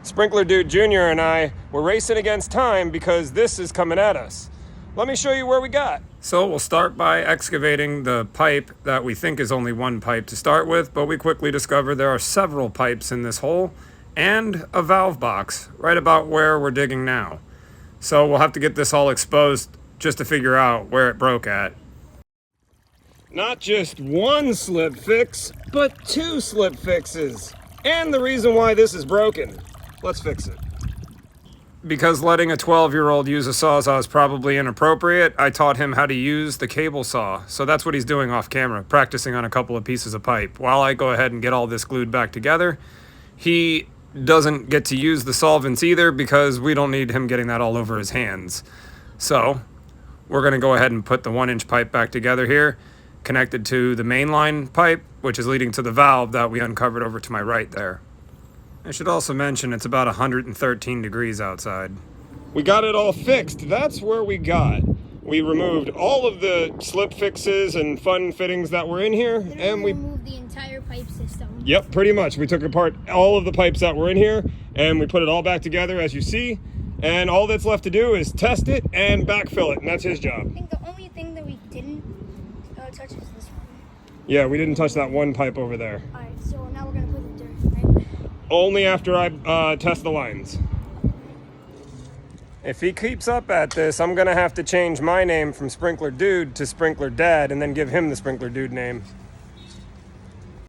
SprinklerDudeJr and I, we're racing against time because this is coming at us. Let me show you where we got. So we'll start by excavating the pipe that we think is only one pipe to start with, but we quickly discover there are several pipes in this hole and a valve box right about where we're digging now. So we'll have to get this all exposed just to figure out where it broke at. Not just one slip fix, but two slip fixes. And the reason why this is broken. Let's fix it. Because letting a 12-year-old use a Sawzall is probably inappropriate, I taught him how to use the cable saw. So that's what he's doing off camera, practicing on a couple of pieces of pipe. While I go ahead and get all this glued back together, he doesn't get to use the solvents either because we don't need him getting that all over his hands. So we're gonna go ahead and put the 1-inch pipe back together here, connected to the mainline pipe, which is leading to the valve that we uncovered over to my right there. I should also mention it's about 113 degrees outside. We got it all fixed. That's where we got. We removed all of the slip fixes and fun fittings that were in here, and we removed the entire pipe system. Yep, pretty much. We took apart all of the pipes that were in here, and we put it all back together, as you see. And all that's left to do is test it and backfill it, and that's his job. I think the only thing that we didn't touch is this one. Yeah, we didn't touch that one pipe over there. All right, so now we're gonna put the dirt, right? Only after I test the lines. If he keeps up at this, I'm gonna have to change my name from Sprinkler Dude to Sprinkler Dad and then give him the Sprinkler Dude name.